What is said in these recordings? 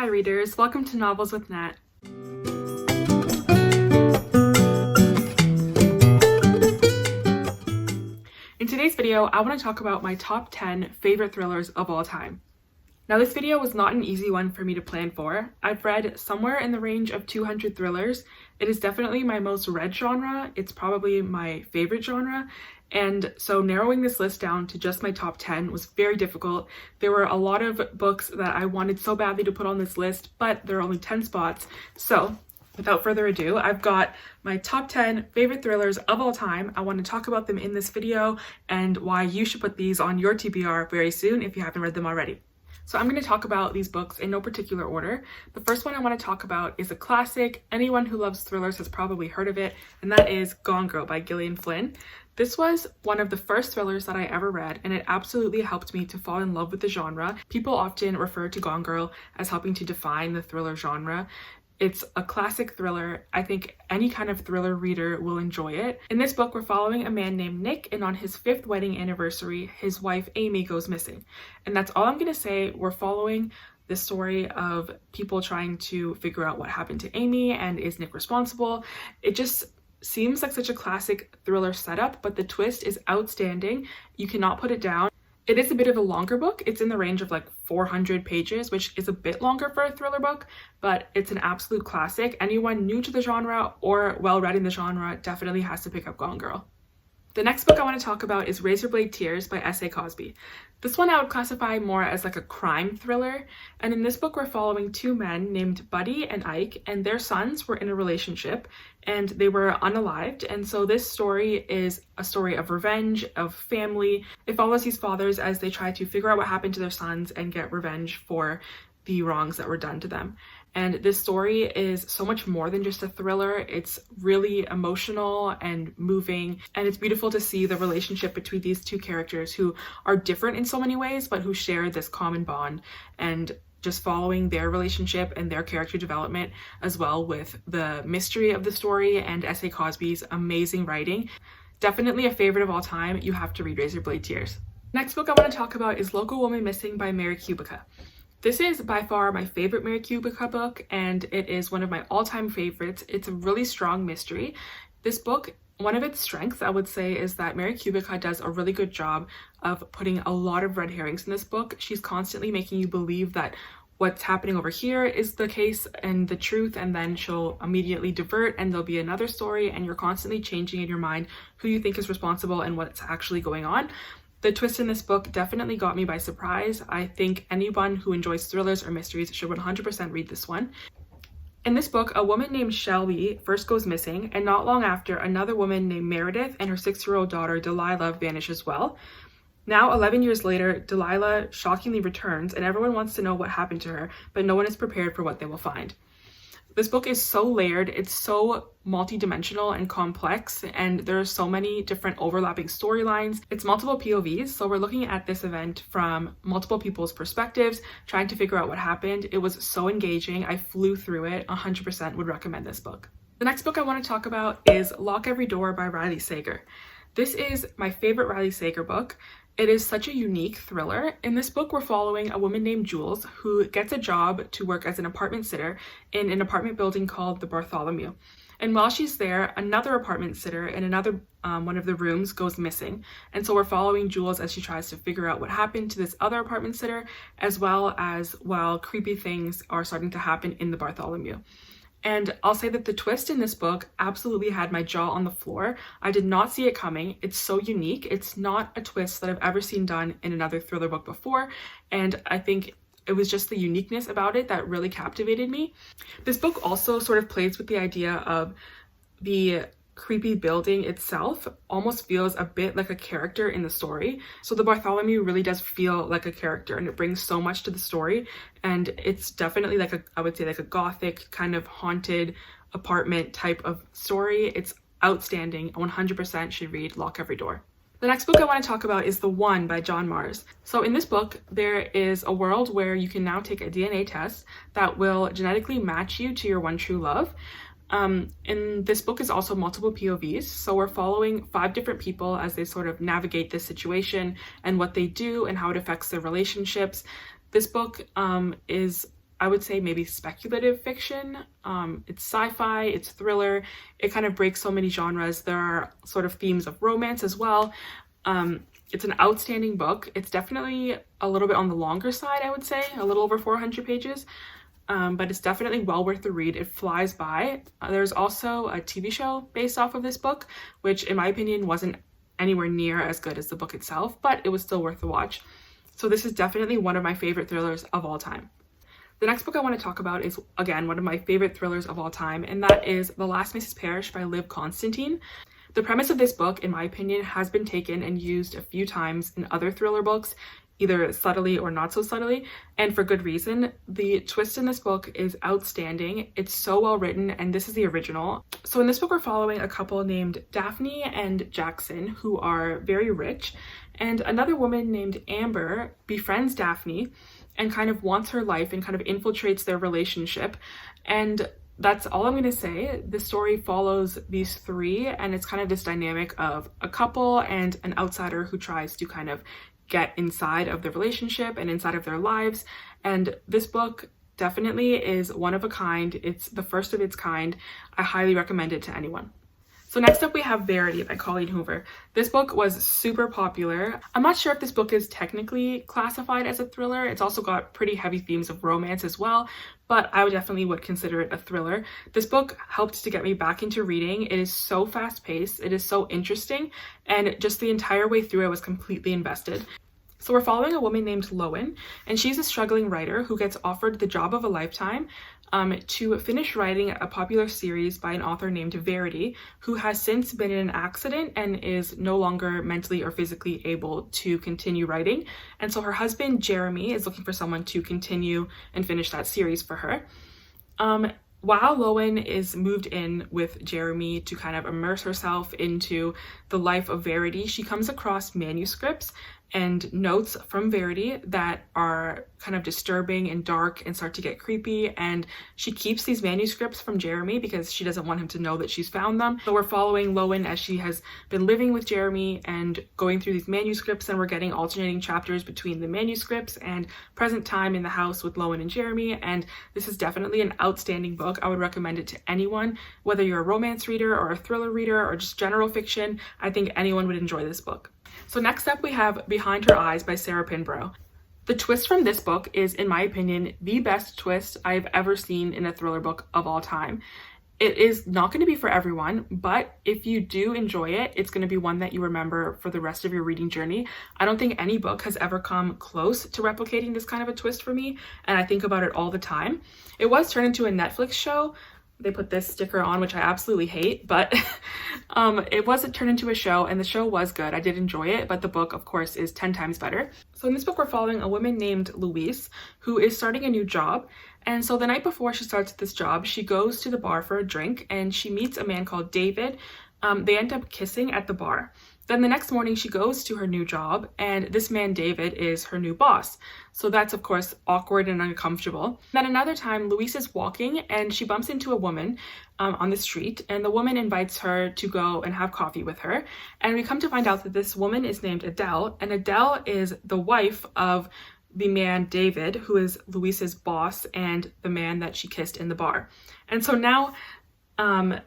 Hi readers, welcome to Novels with Nat. In today's video, I want to talk about my top 10 favorite thrillers of all time. Now this video was not an easy one for me to plan for. I've read somewhere in the range of 200 thrillers. It is definitely my most read genre. It's probably my favorite genre. And so narrowing this list down to just my top 10 was very difficult. There were a lot of books that I wanted so badly to put on this list, but there are only 10 spots. So without further ado, I've got my top 10 favorite thrillers of all time. I want to talk about them in this video and why you should put these on your TBR very soon if you haven't read them already. So I'm going to talk about these books in no particular order. The first one I want to talk about is a classic. Anyone who loves thrillers has probably heard of it, and that is Gone Girl by Gillian Flynn. This was one of the first thrillers that I ever read, and it absolutely helped me to fall in love with the genre. People often refer to Gone Girl as helping to define the thriller genre. It's a classic thriller. I think any kind of thriller reader will enjoy it. In this book, we're following a man named Nick, and on his 5th wedding anniversary, his wife Amy goes missing. And that's all I'm gonna say. We're following the story of people trying to figure out what happened to Amy and is Nick responsible. It just seems like such a classic thriller setup, but the twist is outstanding. You cannot put it down. It is a bit of a longer book. It's in the range of like 400 pages, which is a bit longer for a thriller book, but it's an absolute classic. Anyone new to the genre or well-read in the genre definitely has to pick up Gone Girl. The next book I want to talk about is Razorblade Tears by S.A. Cosby. This one I would classify more as like a crime thriller, and in this book we're following two men named Buddy and Ike, and their sons were in a relationship and they were unalived, and so this story is a story of revenge, of family. It follows these fathers as they try to figure out what happened to their sons and get revenge for the wrongs that were done to them. And this story is so much more than just a thriller. It's really emotional and moving, and it's beautiful to see the relationship between these two characters who are different in so many ways, but who share this common bond, and just following their relationship and their character development, as well with the mystery of the story and S.A. Cosby's amazing writing. Definitely a favorite of all time. You have to read Razorblade Tears. Next book I want to talk about is Local Woman Missing by Mary Kubica. This is by far my favorite Mary Kubica book, and it is one of my all-time favorites. It's a really strong mystery. This book, one of its strengths, I would say, is that Mary Kubica does a really good job of putting a lot of red herrings in this book. She's constantly making you believe that what's happening over here is the case and the truth, and then she'll immediately divert and there'll be another story, and you're constantly changing in your mind who you think is responsible and what's actually going on. The twist in this book definitely got me by surprise. I think anyone who enjoys thrillers or mysteries should 100% read this one. In this book, a woman named Shelby first goes missing, and not long after, another woman named Meredith and her 6-year-old daughter Delilah vanish as well. Now, 11 years later, Delilah shockingly returns, and everyone wants to know what happened to her, but no one is prepared for what they will find. This book is so layered, it's so multi-dimensional and complex, and there are so many different overlapping storylines. It's multiple POVs, so we're looking at this event from multiple people's perspectives, trying to figure out what happened. It was so engaging. I flew through it. 100% would recommend this book. The next book I want to talk about is Lock Every Door by Riley Sager. This is my favorite Riley Sager book. It is such a unique thriller. In this book, we're following a woman named Jules who gets a job to work as an apartment sitter in an apartment building called the Bartholomew. And while she's there, another apartment sitter in another one of the rooms goes missing. And so we're following Jules as she tries to figure out what happened to this other apartment sitter, as well as while creepy things are starting to happen in the Bartholomew. And I'll say that the twist in this book absolutely had my jaw on the floor. I did not see it coming. It's so unique. It's not a twist that I've ever seen done in another thriller book before, and I think it was just the uniqueness about it that really captivated me. This book also sort of plays with the idea of the creepy building itself almost feels a bit like a character in the story. So the Bartholomew really does feel like a character, and it brings so much to the story. And it's definitely like I would say like a gothic kind of haunted apartment type of story. It's outstanding. 100% should read Lock Every Door. The next book I want to talk about is The One by John Marrs. So in this book, there is a world where you can now take a DNA test that will genetically match you to your one true love. In this book is also multiple POVs, so we're following 5 different people as they sort of navigate this situation and what they do and how it affects their relationships. This book is I would say maybe speculative fiction. It's sci-fi, it's thriller, it kind of breaks so many genres. There are sort of themes of romance as well. It's an outstanding book. It's definitely a little bit on the longer side, I would say, a little over 400 pages. But it's definitely well worth the read. It flies by. There's also a TV show based off of this book, which in my opinion wasn't anywhere near as good as the book itself, but it was still worth the watch. So this is definitely one of my favorite thrillers of all time. The next book I want to talk about is, again, one of my favorite thrillers of all time, and that is The Last Mrs. Parrish by Liv Constantine. The premise of this book, in my opinion, has been taken and used a few times in other thriller books, either subtly or not so subtly, and for good reason. The twist in this book is outstanding. It's so well written, and this is the original. So in this book, we're following a couple named Daphne and Jackson, who are very rich, and another woman named Amber befriends Daphne and kind of wants her life and kind of infiltrates their relationship. And that's all I'm going to say. The story follows these three, and it's kind of this dynamic of a couple and an outsider who tries to kind of get inside of the relationship and inside of their lives. And this book definitely is one of a kind. It's the first of its kind. I highly recommend it to anyone. So next up we have Verity by Colleen Hoover. This book was super popular. I'm not sure if this book is technically classified as a thriller. It's also got pretty heavy themes of romance as well, but I would consider it a thriller. This book helped to get me back into reading. It is so fast-paced, it is so interesting, and just the entire way through I was completely invested. So we're following a woman named Lowen, and she's a struggling writer who gets offered the job of a lifetime to finish writing a popular series by an author named Verity, who has since been in an accident and is no longer mentally or physically able to continue writing. And so her husband, Jeremy, is looking for someone to continue and finish that series for her. While Lowen is moved in with Jeremy to kind of immerse herself into the life of Verity, she comes across manuscripts and notes from Verity that are kind of disturbing and dark and start to get creepy, and she keeps these manuscripts from Jeremy because she doesn't want him to know that she's found them. So we're following Lowen as she has been living with Jeremy and going through these manuscripts, and we're getting alternating chapters between the manuscripts and present time in the house with Lowen and Jeremy. And this is definitely an outstanding book. I would recommend it to anyone, whether you're a romance reader or a thriller reader or just general fiction. I think anyone would enjoy this book. So next up we have Behind Her Eyes by Sarah Pinborough. The twist from this book is, in my opinion, the best twist I've ever seen in a thriller book of all time. It is not going to be for everyone, but if you do enjoy it, it's going to be one that you remember for the rest of your reading journey. I don't think any book has ever come close to replicating this kind of a twist for me, and I think about it all the time. It was turned into a Netflix show. They put this sticker on, which I absolutely hate, but it wasn't turned into a show, and the show was good. I did enjoy it, but the book, of course, is 10 times better. So in this book, we're following a woman named Louise who is starting a new job. And so the night before she starts this job, she goes to the bar for a drink, and she meets a man called David. They end up kissing at the bar. Then the next morning she goes to her new job, and this man David is her new boss. So that's of course awkward and uncomfortable. Then another time Louise is walking and she bumps into a woman on the street, and the woman invites her to go and have coffee with her. And we come to find out that this woman is named Adele, and Adele is the wife of the man David, who is Louise's boss and the man that she kissed in the bar. And so now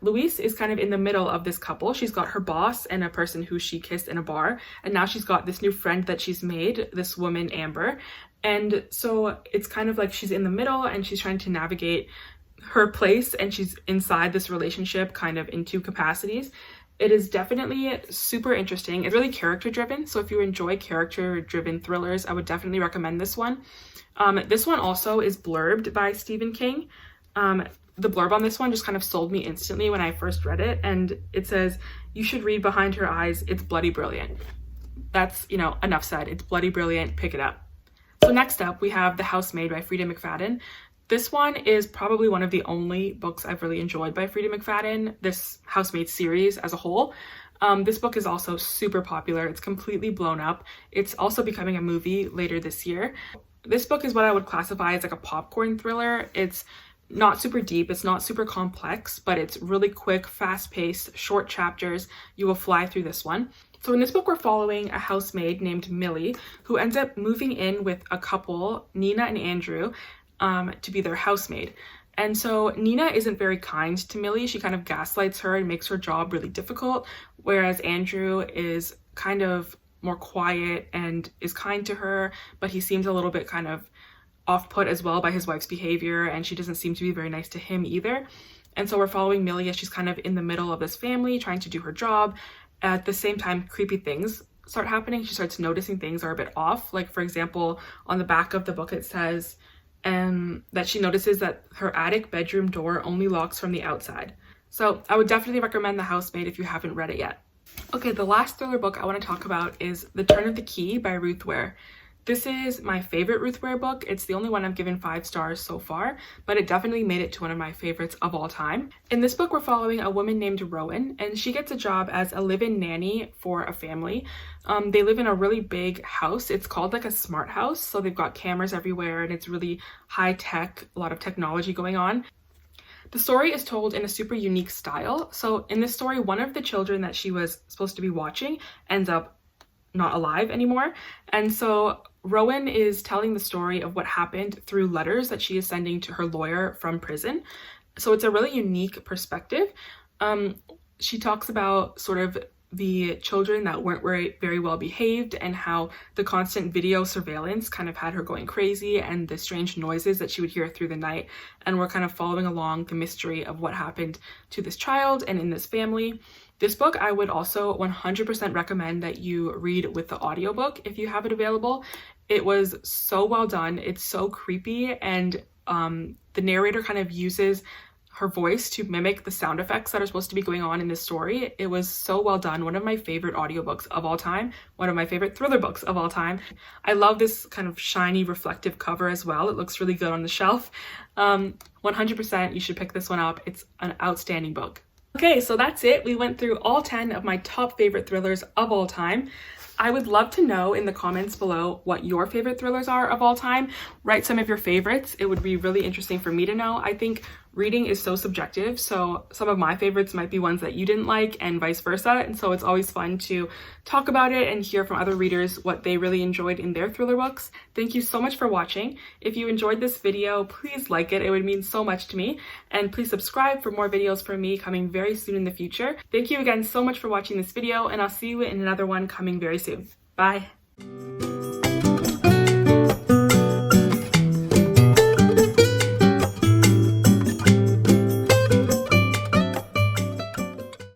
Louise is kind of in the middle of this couple. She's got her boss and a person who she kissed in a bar, and now she's got this new friend that she's made, this woman Amber. And so it's kind of like she's in the middle and she's trying to navigate her place, and she's inside this relationship kind of in two capacities. It is definitely super interesting. It's really character driven, so if you enjoy character driven thrillers, I would definitely recommend this one. This one also is blurbed by Stephen King. The blurb on this one just kind of sold me instantly when I first read it, and it says, "You should read Behind Her Eyes, it's bloody brilliant." That's, enough said. It's bloody brilliant, pick it up. So next up we have The Housemaid by Freida McFadden. This one is probably one of the only books I've really enjoyed by Freida McFadden, this Housemaid series as a whole. This book is also super popular. It's completely blown up. It's also becoming a movie later this year. This book is what I would classify as like a popcorn thriller. It's not super deep, it's not super complex, but it's really quick, fast-paced, short chapters. You will fly through this one. So in this book, we're following a housemaid named Millie, who ends up moving in with a couple, Nina and Andrew. to be their housemaid. And so Nina isn't very kind to Millie. She kind of gaslights her and makes her job really difficult, whereas Andrew is kind of more quiet and is kind to her, but he seems a little bit kind of off-put as well by his wife's behavior, and she doesn't seem to be very nice to him either. And so we're following Millie as she's kind of in the middle of this family trying to do her job. At the same time, creepy things start happening. She starts noticing things are a bit off. Like, for example, on the back of the book it says that she notices that her attic bedroom door only locks from the outside. So I would definitely recommend The Housemaid if you haven't read it yet. Okay, the last thriller book I want to talk about is The Turn of the Key by Ruth Ware. This is my favorite Ruth Ware book. It's the only one I've given 5 stars so far, but it definitely made it to one of my favorites of all time. In this book, we're following a woman named Rowan, and she gets a job as a live-in nanny for a family. They live in a really big house. It's called like a smart house, so they've got cameras everywhere, and it's really high-tech, a lot of technology going on. The story is told in a super unique style. So in this story, one of the children that she was supposed to be watching ends up not alive anymore. And so Rowan is telling the story of what happened through letters that she is sending to her lawyer from prison. So it's a really unique perspective. She talks about sort of the children that weren't very well behaved, and how the constant video surveillance kind of had her going crazy, and the strange noises that she would hear through the night. And we're kind of following along the mystery of what happened to this child and in this family. This book I would also 100% recommend that you read with the audiobook if you have it available. It was so well done. It's so creepy, and the narrator kind of uses her voice to mimic the sound effects that are supposed to be going on in this story. It was so well done. One of my favorite audiobooks of all time. One of my favorite thriller books of all time. I love this kind of shiny, reflective cover as well. It looks really good on the shelf. 100% you should pick this one up. It's an outstanding book. Okay, so that's it. We went through all 10 of my top favorite thrillers of all time. I would love to know in the comments below what your favorite thrillers are of all time. Write some of your favorites. It would be really interesting for me to know. I think reading is so subjective, so some of my favorites might be ones that you didn't like and vice versa, and so it's always fun to talk about it and hear from other readers what they really enjoyed in their thriller books. Thank you so much for watching. If you enjoyed this video, please like it. It would mean so much to me, and please subscribe for more videos from me coming very soon in the future. Thank you again so much for watching this video, and I'll see you in another one coming very soon. Bye!